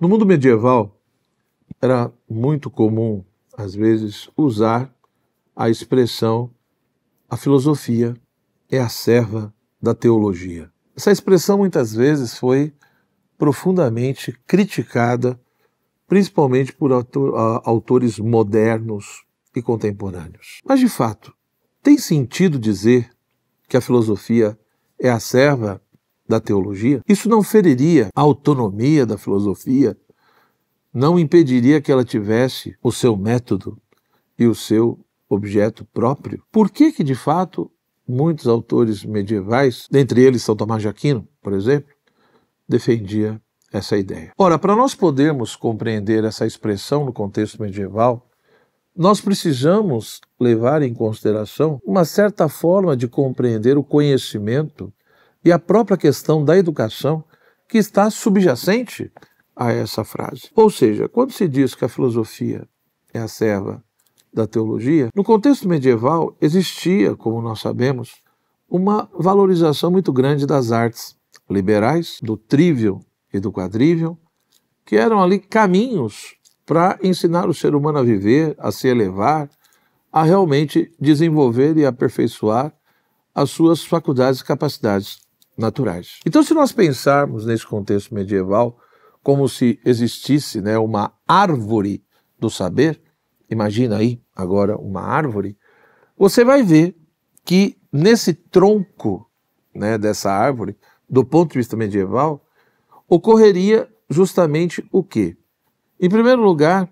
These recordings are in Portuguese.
No mundo medieval, era muito comum, às vezes, usar a expressão "a filosofia é a serva da teologia". Essa expressão, muitas vezes, foi profundamente criticada, principalmente por autores modernos e contemporâneos. Mas, de fato, tem sentido dizer que a filosofia é a serva da teologia? Isso não feriria a autonomia da filosofia? Não impediria que ela tivesse o seu método e o seu objeto próprio? Por que, de fato, muitos autores medievais, dentre eles São Tomás de Aquino, por exemplo, defendia essa ideia? Ora, para nós podermos compreender essa expressão no contexto medieval, nós precisamos levar em consideração uma certa forma de compreender o conhecimento e a própria questão da educação que está subjacente a essa frase. Ou seja, quando se diz que a filosofia é a serva da teologia, no contexto medieval existia, como nós sabemos, uma valorização muito grande das artes liberais, do trivium e do quadrivium, que eram ali caminhos para ensinar o ser humano a viver, a se elevar, a realmente desenvolver e aperfeiçoar as suas faculdades e capacidades naturais. Então, se nós pensarmos nesse contexto medieval como se existisse, uma árvore do saber, imagina aí agora uma árvore, você vai ver que nesse tronco, dessa árvore, do ponto de vista medieval, ocorreria justamente o quê? Em primeiro lugar,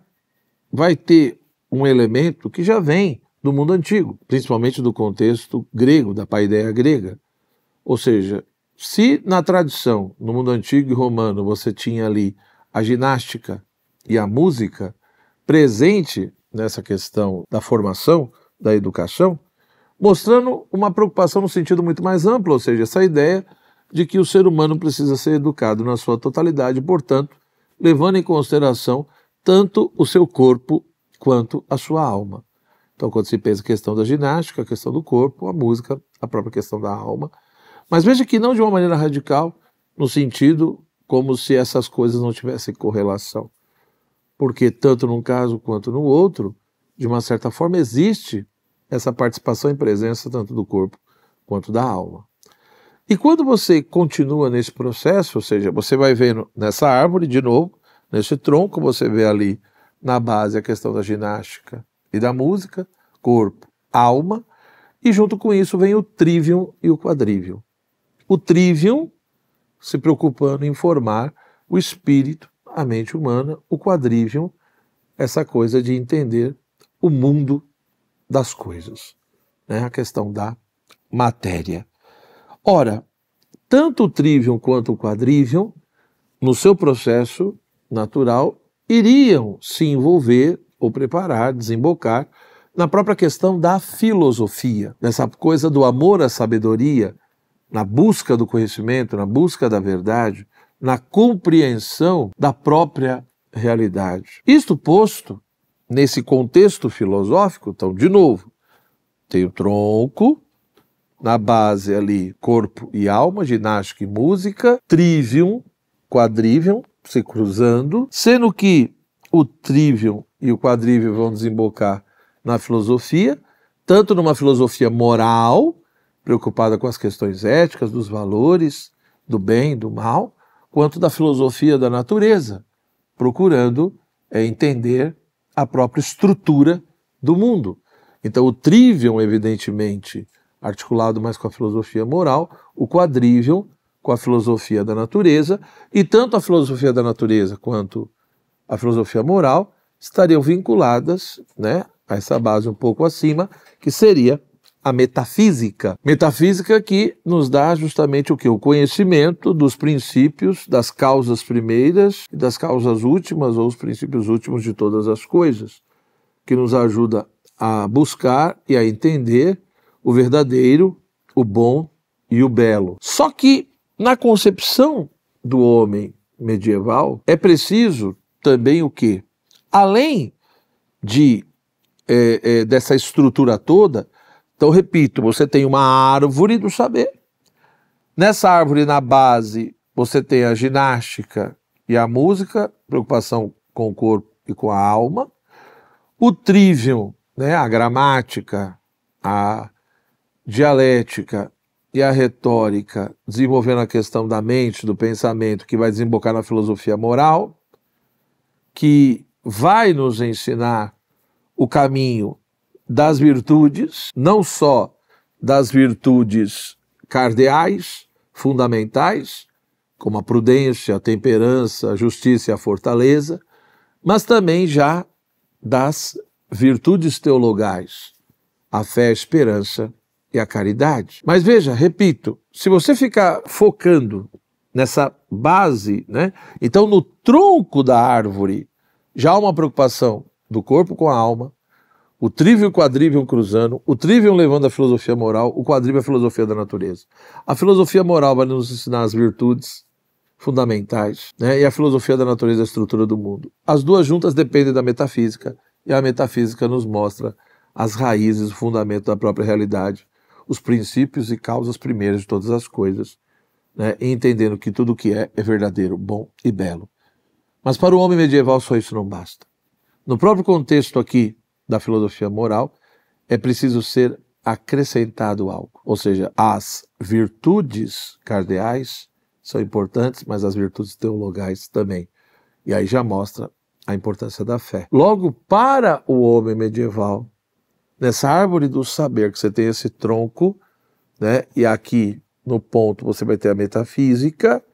vai ter um elemento que já vem do mundo antigo, principalmente do contexto grego, da paideia grega. Ou seja, se na tradição, no mundo antigo e romano, você tinha ali a ginástica e a música presente nessa questão da formação, da educação, mostrando uma preocupação no sentido muito mais amplo, ou seja, essa ideia de que o ser humano precisa ser educado na sua totalidade, portanto, levando em consideração tanto o seu corpo quanto a sua alma. Então, quando se pensa a questão da ginástica, a questão do corpo, a música, a própria questão da alma. Mas veja que não de uma maneira radical, no sentido como se essas coisas não tivessem correlação. Porque tanto num caso quanto no outro, de uma certa forma, existe essa participação e presença tanto do corpo quanto da alma. E quando você continua nesse processo, ou seja, você vai vendo nessa árvore, de novo, nesse tronco, você vê ali na base a questão da ginástica e da música, corpo, alma, e junto com isso vem o trivium e o quadrivium. O trivium se preocupando em formar o espírito, a mente humana, o quadrivium, essa coisa de entender o mundo das coisas, a questão da matéria. Ora, tanto o trivium quanto o quadrivium, no seu processo natural, iriam se envolver ou preparar, desembocar na própria questão da filosofia, nessa coisa do amor à sabedoria, na busca do conhecimento, na busca da verdade, na compreensão da própria realidade. Isto posto, nesse contexto filosófico, então, de novo, tem o tronco, na base ali, corpo e alma, ginástica e música, trivium, quadrivium, se cruzando, sendo que o trivium e o quadrivium vão desembocar na filosofia, tanto numa filosofia moral, preocupada com as questões éticas, dos valores, do bem, do mal, quanto da filosofia da natureza, procurando entender a própria estrutura do mundo. Então o trivium, evidentemente, articulado mais com a filosofia moral, o quadrivium com a filosofia da natureza, e tanto a filosofia da natureza quanto a filosofia moral estariam vinculadas, a essa base um pouco acima, que seria a metafísica. Metafísica que nos dá justamente o quê? O conhecimento dos princípios, das causas primeiras e das causas últimas, ou os princípios últimos de todas as coisas, que nos ajuda a buscar e a entender o verdadeiro, o bom e o belo. Só que, na concepção do homem medieval, é preciso também o quê? Além dessa estrutura toda, então, repito, você tem uma árvore do saber. Nessa árvore, na base, você tem a ginástica e a música, preocupação com o corpo e com a alma. O trivium, né, a gramática, a dialética e a retórica, desenvolvendo a questão da mente, do pensamento, que vai desembocar na filosofia moral, que vai nos ensinar o caminho das virtudes, não só das virtudes cardeais, fundamentais, como a prudência, a temperança, a justiça e a fortaleza, mas também já das virtudes teologais, a fé, a esperança e a caridade. Mas veja, repito, se você ficar focando nessa base, né, então no tronco da árvore já há uma preocupação do corpo com a alma, o trivium e o quadrivium cruzando, o trivium levando a filosofia moral, o quadrivium a filosofia da natureza. A filosofia moral vai nos ensinar as virtudes fundamentais, né? E a filosofia da natureza, a estrutura do mundo. As duas juntas dependem da metafísica, e a metafísica nos mostra as raízes, o fundamento da própria realidade, os princípios e causas primeiras de todas as coisas, né? E entendendo que tudo o que é verdadeiro, bom e belo. Mas para o homem medieval só isso não basta. No próprio contexto aqui da filosofia moral, é preciso ser acrescentado algo. Ou seja, as virtudes cardeais são importantes, mas as virtudes teologais também. E aí já mostra a importância da fé. Logo, para o homem medieval, nessa árvore do saber, que você tem esse tronco, né? E aqui no ponto você vai ter a metafísica,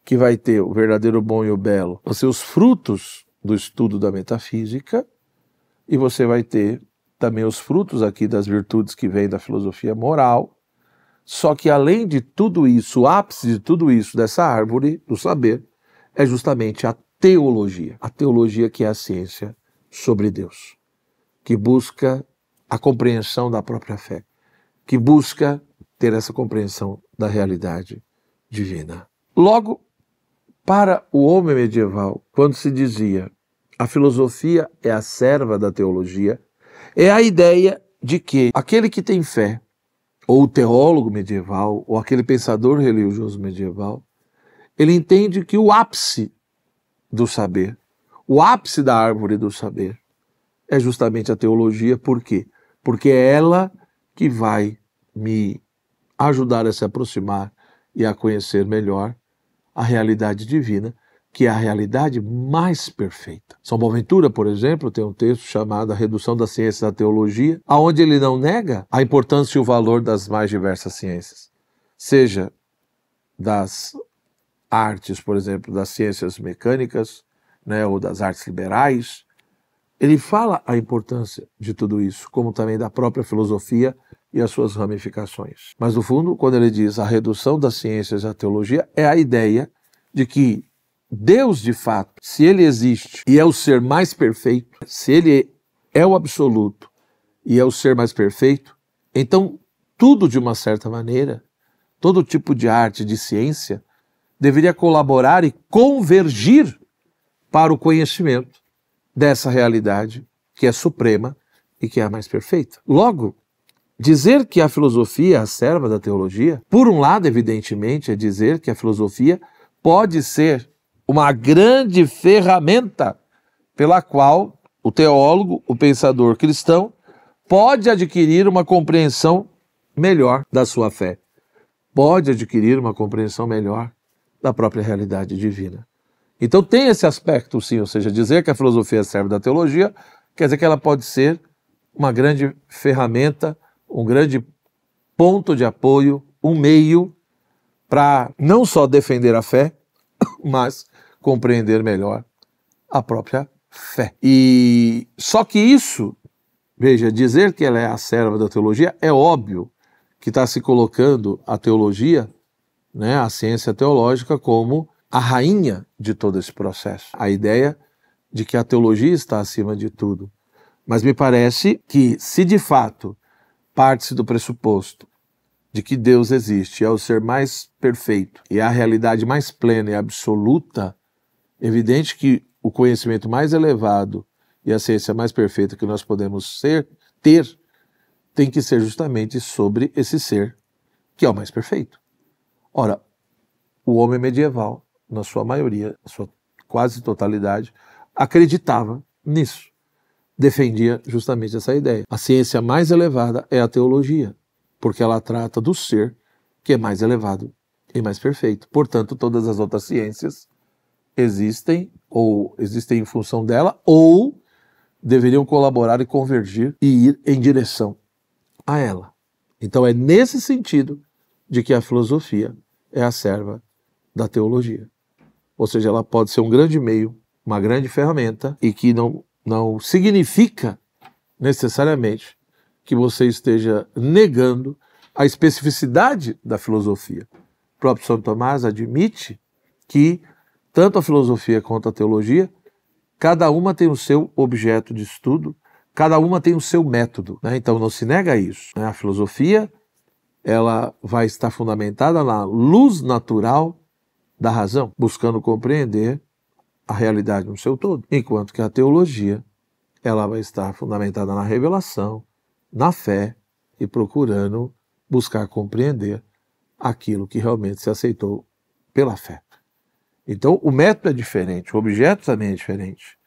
que vai ter o verdadeiro bom e o belo, vão ser os frutos do estudo da metafísica, e você vai ter também os frutos aqui das virtudes que vêm da filosofia moral. Só que além de tudo isso, o ápice de tudo isso, dessa árvore do saber, é justamente a teologia. A teologia que é a ciência sobre Deus, que busca a compreensão da própria fé, que busca ter essa compreensão da realidade divina. Logo, para o homem medieval, quando se dizia a filosofia é a serva da teologia, é a ideia de que aquele que tem fé, ou o teólogo medieval, ou aquele pensador religioso medieval, ele entende que o ápice do saber, o ápice da árvore do saber, é justamente a teologia. Por quê? Porque é ela que vai me ajudar a se aproximar e a conhecer melhor a realidade divina, que é a realidade mais perfeita. São Boaventura, por exemplo, tem um texto chamado A Redução da Ciência da Teologia, onde ele não nega a importância e o valor das mais diversas ciências, seja das artes, por exemplo, das ciências mecânicas, né, ou das artes liberais. Ele fala a importância de tudo isso, como também da própria filosofia e as suas ramificações. Mas, no fundo, quando ele diz a redução das ciências à teologia, é a ideia de que Deus, de fato, se ele existe e é o ser mais perfeito, se ele é o absoluto e é o ser mais perfeito, então tudo, de uma certa maneira, todo tipo de arte, de ciência, deveria colaborar e convergir para o conhecimento dessa realidade que é suprema e que é a mais perfeita. Logo, dizer que a filosofia é a serva da teologia, por um lado, evidentemente, é dizer que a filosofia pode ser uma grande ferramenta pela qual o teólogo, o pensador cristão, pode adquirir uma compreensão melhor da sua fé, pode adquirir uma compreensão melhor da própria realidade divina. Então tem esse aspecto, sim, ou seja, dizer que a filosofia serve da teologia, quer dizer que ela pode ser uma grande ferramenta, um grande ponto de apoio, um meio para não só defender a fé, mas compreender melhor a própria fé. E só que isso, veja, dizer que ela é a serva da teologia, é óbvio que está se colocando a teologia, né, a ciência teológica, como a rainha de todo esse processo. A ideia de que a teologia está acima de tudo. Mas me parece que, se de fato parte-se do pressuposto de que Deus existe, é o ser mais perfeito e é a realidade mais plena e absoluta, evidente que o conhecimento mais elevado e a ciência mais perfeita que nós podemos ter, tem que ser justamente sobre esse ser que é o mais perfeito. Ora, o homem medieval, na sua maioria, na sua quase totalidade, acreditava nisso. Defendia justamente essa ideia. A ciência mais elevada é a teologia, porque ela trata do ser que é mais elevado e mais perfeito. Portanto, todas as outras ciências existem em função dela, ou deveriam colaborar e convergir e ir em direção a ela. Então é nesse sentido de que a filosofia é a serva da teologia. Ou seja, ela pode ser um grande meio, uma grande ferramenta, e que não significa necessariamente que você esteja negando a especificidade da filosofia. O próprio Santo Tomás admite que tanto a filosofia quanto a teologia, cada uma tem o seu objeto de estudo, cada uma tem o seu método, né? Então não se nega isso, né? A filosofia, ela vai estar fundamentada na luz natural da razão, buscando compreender a realidade no seu todo, enquanto que a teologia, ela vai estar fundamentada na revelação, na fé e procurando buscar compreender aquilo que realmente se aceitou pela fé. Então o método é diferente, o objeto também é diferente,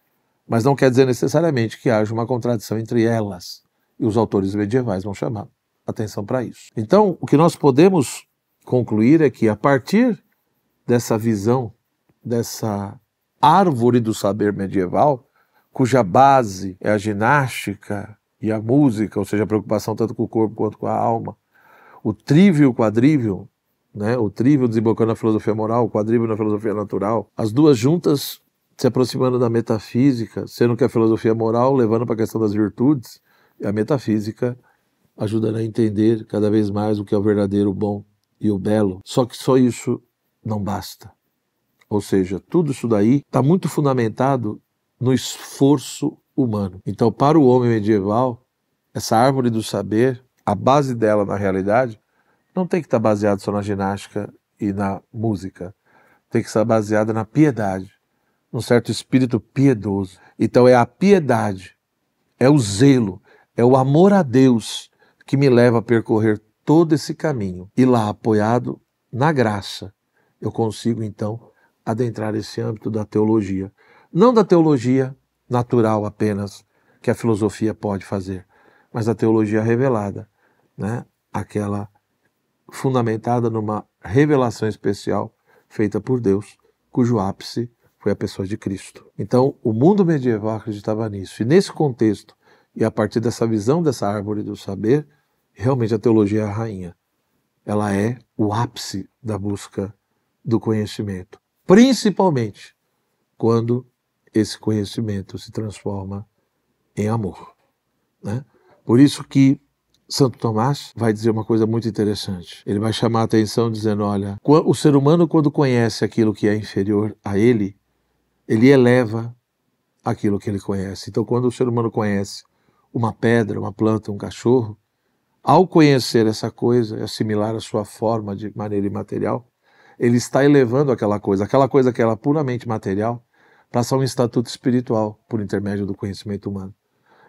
mas não quer dizer necessariamente que haja uma contradição entre elas, e os autores medievais vão chamar atenção para isso. Então, o que nós podemos concluir é que a partir dessa visão, dessa árvore do saber medieval, cuja base é a ginástica e a música, ou seja, a preocupação tanto com o corpo quanto com a alma, o trívio e o quadrívio, né? O trívio desembocando na filosofia moral, o quadrívio na filosofia natural, as duas juntas se aproximando da metafísica, sendo que a filosofia moral levando para a questão das virtudes, e a metafísica ajudando a entender cada vez mais o que é o verdadeiro, o bom e o belo. Só que só isso não basta. Ou seja, tudo isso daí está muito fundamentado no esforço humano. Então, para o homem medieval, essa árvore do saber, a base dela na realidade, não tem que estar baseada só na ginástica e na música. Tem que estar baseada na piedade, num certo espírito piedoso. Então é a piedade, é o zelo, é o amor a Deus que me leva a percorrer todo esse caminho. E lá, apoiado na graça, eu consigo então adentrar esse âmbito da teologia. Não da teologia natural apenas, que a filosofia pode fazer, mas da teologia revelada, né? Aquela fundamentada numa revelação especial feita por Deus, cujo ápice foi a pessoa de Cristo. Então, o mundo medieval acreditava nisso. E nesse contexto, e a partir dessa visão dessa árvore do saber, realmente a teologia é a rainha. Ela é o ápice da busca do conhecimento, principalmente quando esse conhecimento se transforma em amor, né? Por isso que Santo Tomás vai dizer uma coisa muito interessante. Ele vai chamar a atenção dizendo, olha, o ser humano quando conhece aquilo que é inferior a ele eleva aquilo que ele conhece. Então quando o ser humano conhece uma pedra, uma planta, um cachorro, ao conhecer essa coisa e assimilar a sua forma de maneira imaterial, ele está elevando aquela coisa que era puramente material, para ser um estatuto espiritual por intermédio do conhecimento humano.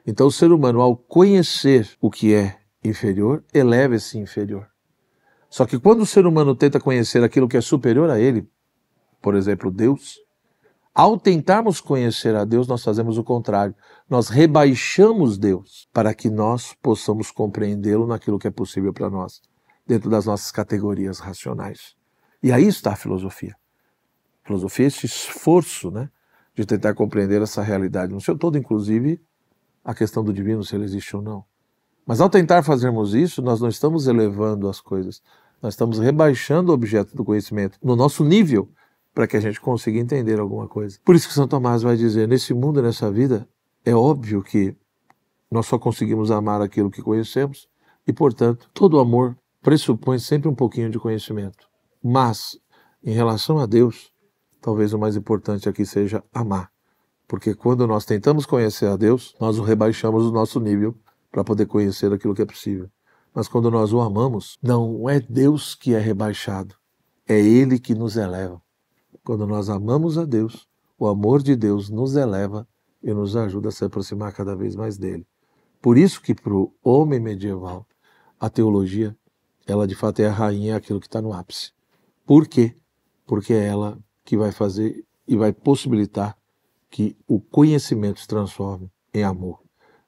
Então o ser humano, ao conhecer o que é inferior, eleva esse inferior. Só que quando o ser humano tenta conhecer aquilo que é superior a ele, por exemplo, Deus, ao tentarmos conhecer a Deus, nós fazemos o contrário. Nós rebaixamos Deus para que nós possamos compreendê-lo naquilo que é possível para nós, dentro das nossas categorias racionais. E aí está a filosofia. A filosofia é esse esforço, né, de tentar compreender essa realidade no seu todo, inclusive a questão do divino, se ele existe ou não. Mas ao tentar fazermos isso, nós não estamos elevando as coisas, nós estamos rebaixando o objeto do conhecimento no nosso nível, para que a gente consiga entender alguma coisa. Por isso que São Tomás vai dizer, nesse mundo, nessa vida, é óbvio que nós só conseguimos amar aquilo que conhecemos e, portanto, todo amor pressupõe sempre um pouquinho de conhecimento. Mas, em relação a Deus, talvez o mais importante aqui seja amar. Porque quando nós tentamos conhecer a Deus, nós o rebaixamos do nosso nível para poder conhecer aquilo que é possível. Mas quando nós o amamos, não é Deus que é rebaixado, é Ele que nos eleva. Quando nós amamos a Deus, o amor de Deus nos eleva e nos ajuda a se aproximar cada vez mais dele. Por isso que para o homem medieval, a teologia, ela de fato é a rainha, é aquilo que está no ápice. Por quê? Porque é ela que vai fazer e vai possibilitar que o conhecimento se transforme em amor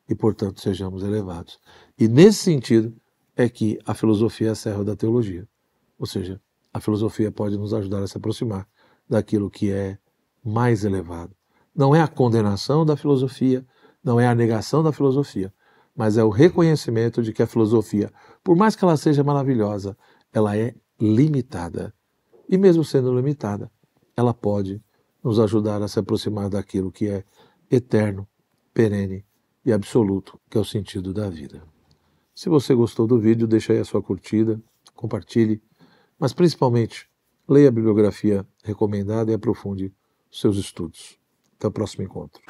e, portanto, sejamos elevados. E nesse sentido é que a filosofia é a serva da teologia. Ou seja, a filosofia pode nos ajudar a se aproximar daquilo que é mais elevado. Não é a condenação da filosofia, não é a negação da filosofia, mas é o reconhecimento de que a filosofia, por mais que ela seja maravilhosa, ela é limitada. E mesmo sendo limitada, ela pode nos ajudar a se aproximar daquilo que é eterno, perene e absoluto, que é o sentido da vida. Se você gostou do vídeo, deixe aí a sua curtida, compartilhe, mas principalmente leia a bibliografia recomendada e aprofunde os seus estudos. Até o próximo encontro.